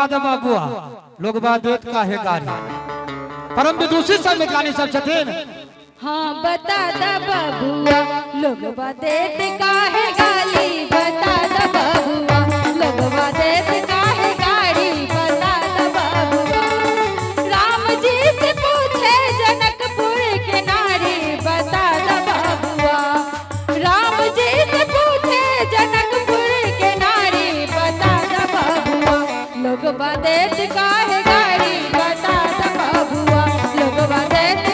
बता दे बाबुआ लोग बात का है गारी परम विदुषी सब मिथलानी सब छथिन। हाँ बता द बबुआ लोग देत काहे गाली बता द बबुआ लोग देत काहे गाली बता द बबुआ। राम जी से पूछे जनकपुर के नारी बता द बबुआ। राम जी से पूछे जनकपुर के नारी बता द बबुआ लोग देत काहे गाली बता द बबुआ लोग देत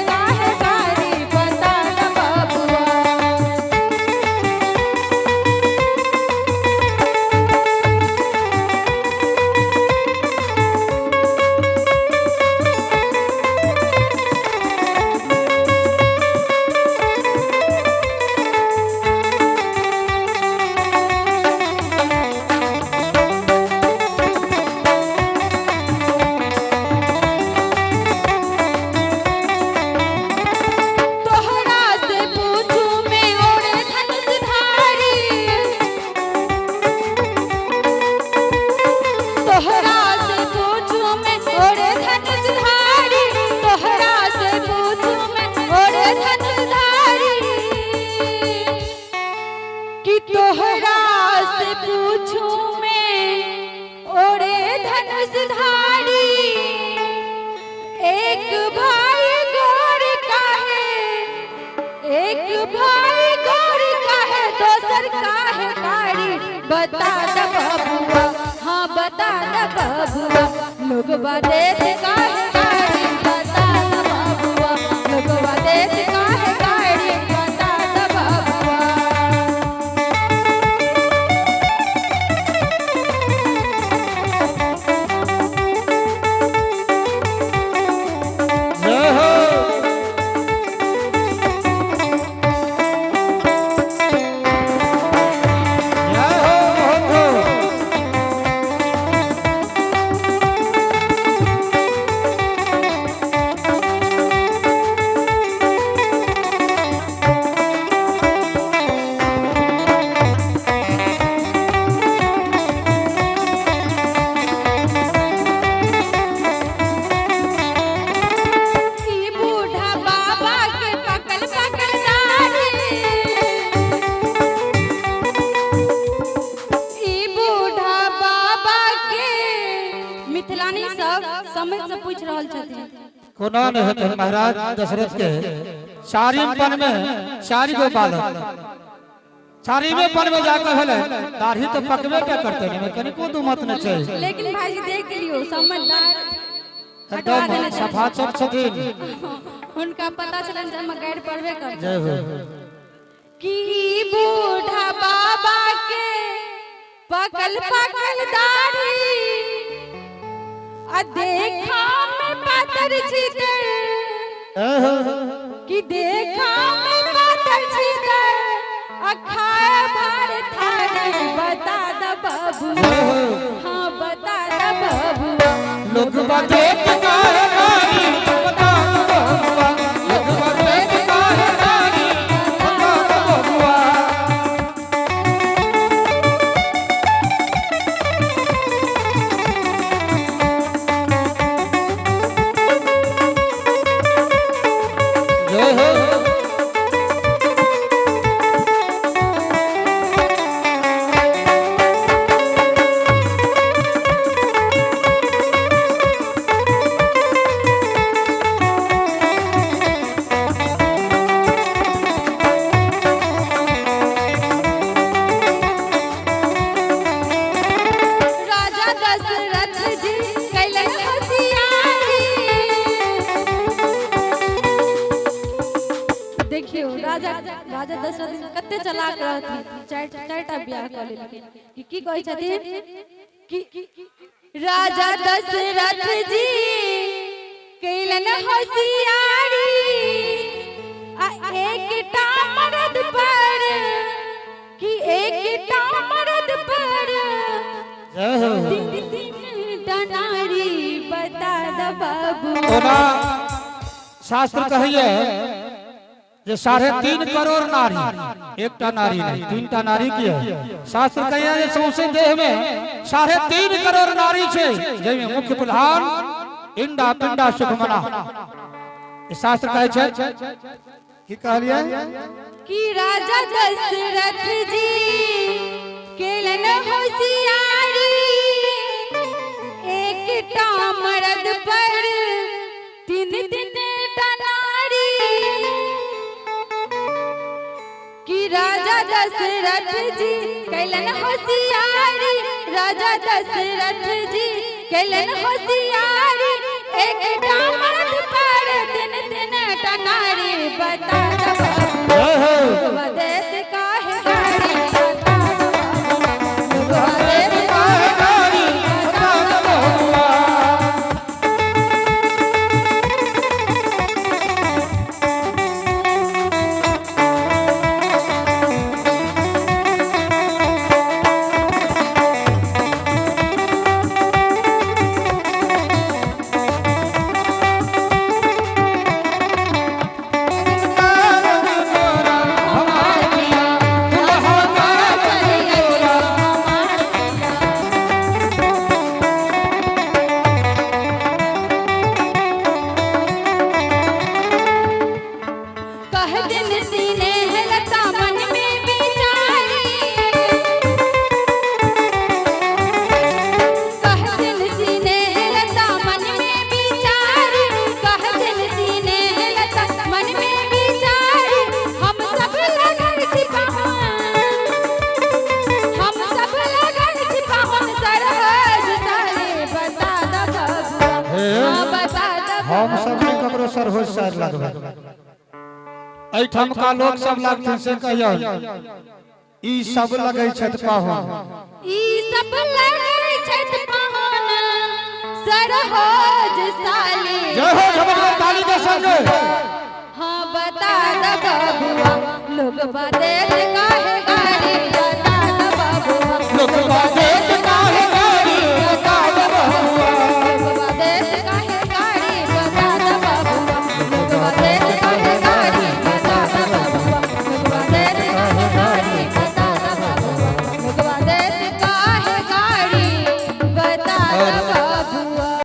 बता द बबुआ। हाँ बता द बबुआ लोग देत काहे गाली बता द बबुआ लोग देत काहे गाली बता द बबुआ। कोना ने है महाराज दशरथ के शारीपन में शारी को बालक शारी में पन में जाकर हले दाढ़ी तो पकवे क्या करते नहीं मैं कहीं को दो मत न चाहिए। लेकिन भाई देख लियो समझदार एकदम सफा चट छथिन उनका पता चलन जब मैं गाइड पढ़वे कर जय हो कि बूढ़ा बाबा के पकल पकल दाढ़ी आ देखा में पातर छीतर कि देखा में पातर छीतर आ खाए भर थाली बता द बबुआ। हाँ बता द बबुआ लोग देत काहे गाली बता द बबुआ लोग देत काहे गाली बता द बबुआ। राजा दशरथ कते चलाक रहथि चारटा ब्याह क लेलखिन की कहै छथिन कि राजा दशरथ जी कैलन होशियारी आ एकटा मर्द पर कि एकटा मर्द पर दिन डनारी बता द बाबू। शास्त्र कहिए जे 3.5 करोड़ नारी, एकटा नारी नहीं 3टा नारी की है। शास्त्र कहिया जे सौसे देह में 3.5 करोड़ नारी छे, जेमे मुख्य प्रधान इंडा पिंडा सुखमना। ये शास्त्र कहे छे की कहलिए कि राजा दशरथ जी केलन होशियारी, एकटा मर्द पर 3 नारी। कि राजा दशरथ जी केलन होशियारी, राजा दशरथ जी केलन होशियारी, एकटा मर्द पर 3 नारी। बता दो देश काहे गाड़ी, बता दो देश काहे गाड़ी, बता दो। हम सब ककरो सर हो सर लगबे एठम का लोग सब लगथिन से कहियो ई सब लगै छत पाहुन, ई सब लगै छत पाहुन सरहोज साली। जय हो झमटगर ताली के संग। हां बता द बबुआ लोग बातें